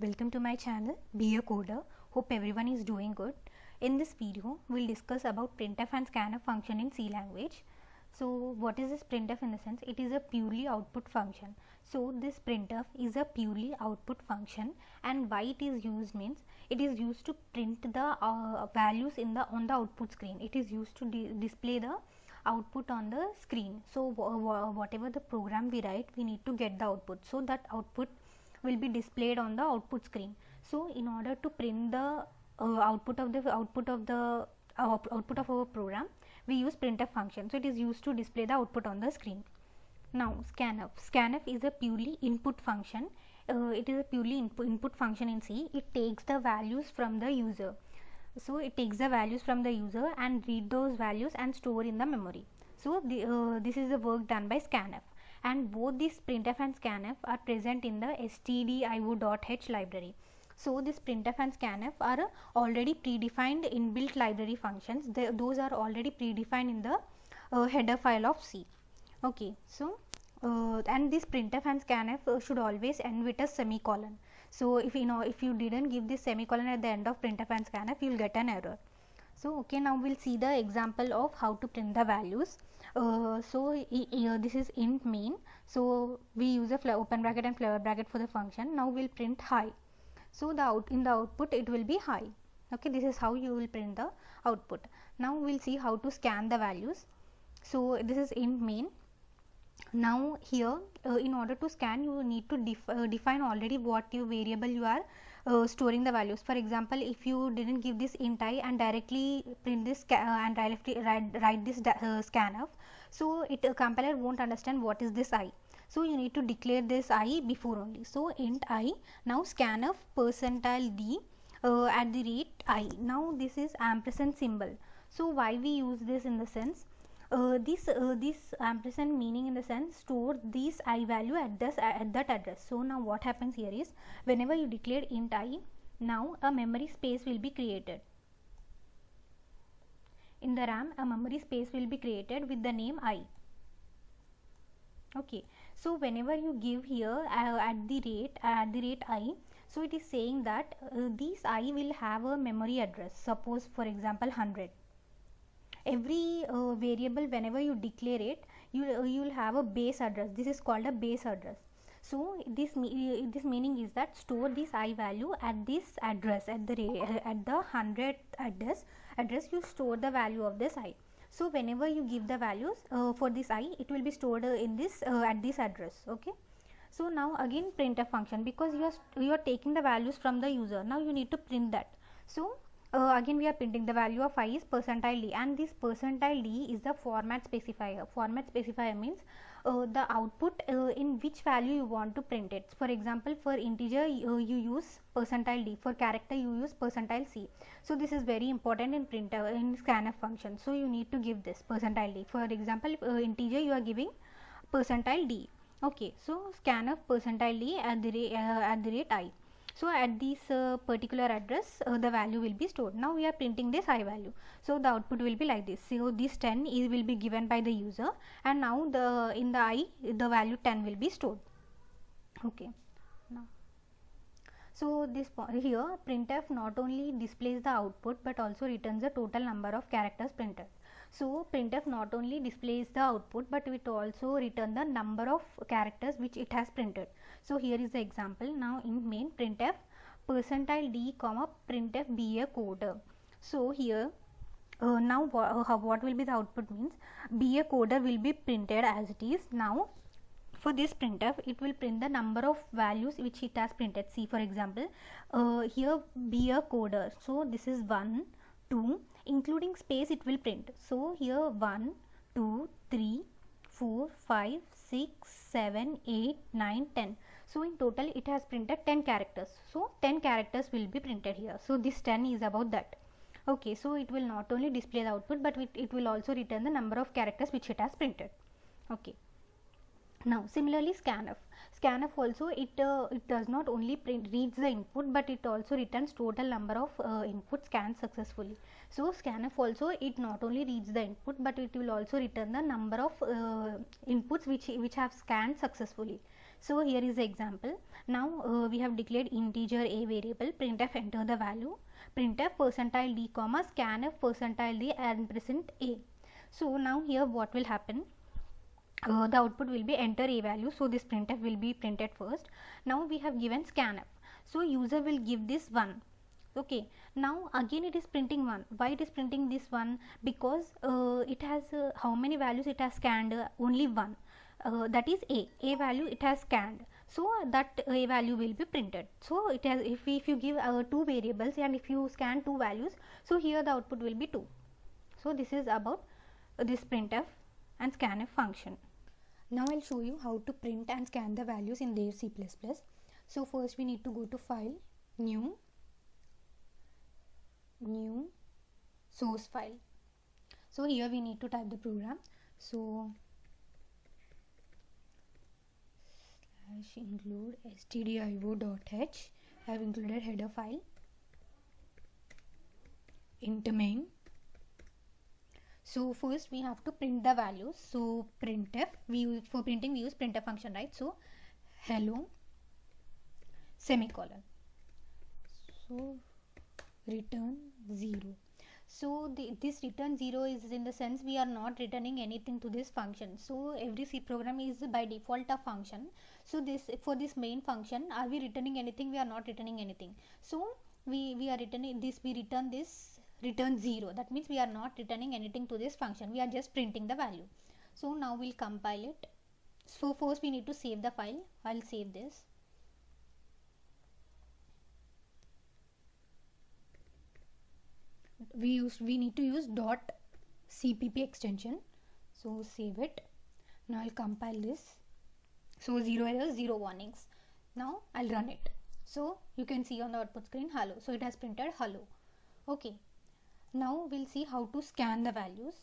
Welcome to my channel, Be a Coder. Hope everyone is doing good. In this video, we'll discuss about printf and scanf function in C language. So what is this printf in the sense? It is a purely output function. So this printf is a purely output function, and why it is used means it is used to print the values on the output screen. It is used to display the output on the screen. So whatever the program we write, we need to get the output. So that output will be displayed on the output screen. So in order to print the output of our program, we use printf function. So it is used to display the output on the screen. Now scanf is a purely input function. It is a purely input function in C. It takes the values from the user. So it takes the values from the user and read those values and store in the memory. So this is the work done by scanf, and both this printf and scanf are present in the stdio.h library. So this printf and scanf are already predefined inbuilt library functions. Those are already predefined in the header file of C. Okay, so and this printf and scanf should always end with a semicolon. So if you didn't give this semicolon at the end of printf and scanf, you will get an error. So okay, now we'll see the example of how to print the values. This is int main. So we use a open bracket and flower bracket for the function. Now we'll print high. So in the output it will be high. Okay, this is how you will print the output. Now we'll see how to scan the values. So this is int main. Now here in order to scan, you need to define already what variable you are storing the values. For example, if you didn't give this int I and directly print this and write this scanf, so compiler won't understand what is this I. So you need to declare this I before only. So int I, now scanf %d @I. Now this is ampersand symbol. So why we use this in the sense, this ampersand meaning in the sense store this I value at that address. So now what happens here is, whenever you declare int I, now a memory space will be created. In the RAM, a memory space will be created with the name I. Okay, so whenever you give here at the rate I, so it is saying that this I will have a memory address. Suppose for example 100. Every variable, whenever you declare it, you will have a base address. This is called a base address. So this meaning is that store this I value at this address, at the 100th address you store the value of this I. So whenever you give the values for this I, it will be stored in this at this address. Okay, so now again printf function, because you are taking the values from the user. Now you need to print that. So again we are printing the value of I is %d, and this %d is the format specifier. Format specifier means the output in which value you want to print it. For example, for integer you use %d, for character you use %c. So this is very important in scanf function. So you need to give this %d. For example, integer you are giving %d. Okay, so scanf %d at the rate I. So at this particular address the value will be stored. Now we are printing this I value. So the output will be like this. So this 10 will be given by the user, and now in the I the value 10 will be stored. Okay. Now, so this here printf not only displays the output but also returns the total number of characters printed. So printf not only displays the output but it also returns the number of characters which it has printed. So here is the example. Now in main printf %d printf be a coder. So here now what will be the output means, be a coder will be printed as it is. Now for this printf, it will print the number of values which it has printed. See, for example, here be a coder. So this is 1, 2, including space it will print. So here 1, 2, 3, 4, 5, 6, 7, 8, 9, 10. So in total it has printed 10 characters. So 10 characters will be printed here. So this 10 is about that. Okay, so it will not only display the output but it will also return the number of characters which it has printed. Okay. Now similarly scanf also it does not only reads the input but it also returns total number of inputs scanned successfully. So scanf also it not only reads the input but it will also return the number of inputs which have scanned successfully. So here is the example. Now we have declared integer a variable, printf enter the value, printf percentile d comma scanf percentile d and present a. So now here what will happen? The output will be enter a value, so this printf will be printed first. Now we have given scanf, so user will give this 1. Okay, now again it is printing 1. Why it is printing this 1? Because it has how many values it has scanned? Only 1. That is a value it has scanned, so that a value will be printed. So it has, if you give 2 variables and if you scan 2 values, so here the output will be 2. So this is about this printf and scanf function. Now I'll show you how to print and scan the values in their C++. So first we need to go to file, new source file. So here we need to type the program. So /include stdio.h. I have included header file, int main. So first we have to print the values. So printf, for printing we use printf function, right? So hello semicolon, so return 0. So this return 0 is in the sense we are not returning anything to this function. So every C program is by default a function. So this, for this main function, are we returning anything? We are not returning anything. So we are returning this, we return this return 0. That means we are not returning anything to this function, we are just printing the value. So now we'll compile it. So first we need to save the file. I'll save this. We need to use .cpp extension. So save it. Now I'll compile this. So 0 errors, 0 warnings. Now I'll run it. So you can see on the output screen hello. So it has printed hello. Okay. Now we'll see how to scan the values.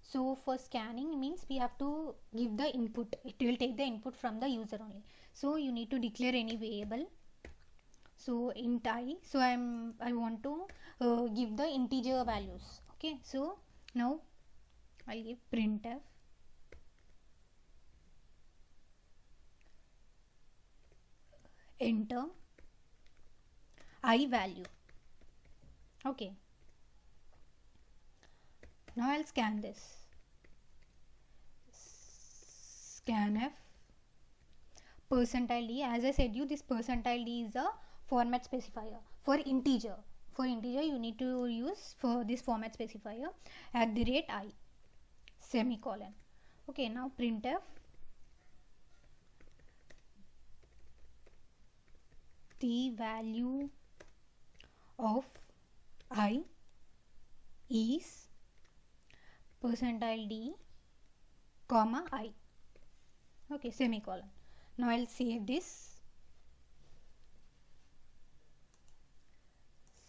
So for scanning means we have to give the input. It will take the input from the user only. So you need to declare any variable. So int I. So I want to give the integer values. Okay. So now I'll give printf enter I value. Okay. Now I'll scan this. Scanf percentile d. As I said you, this percentile d is a format specifier for integer. For integer you need to use for this format specifier @I semicolon. Okay, now printf the value of I is percentile d comma I. Okay, semicolon. Now I'll save this.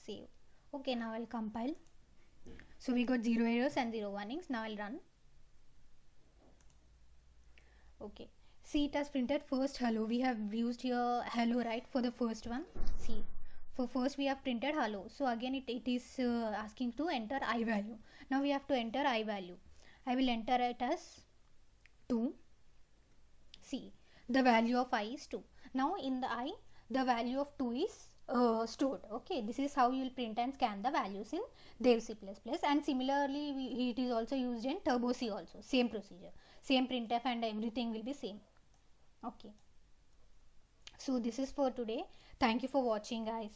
Save. Okay, now I'll compile. So we got 0 errors and 0 warnings. Now I'll run. Okay, see, it has printed first hello. We have used here hello, right, for the first one. See, for first we have printed hello. So again it is asking to enter I value. Now we have to enter I value. I will enter it as 2. See, the value of I is 2. Now in the I, the value of 2 is stored. Okay, this is how you will print and scan the values in Dev C++. And similarly it is also used in Turbo C also. Same procedure, same printf and everything will be same. Okay, so this is for today. Thank you for watching, guys.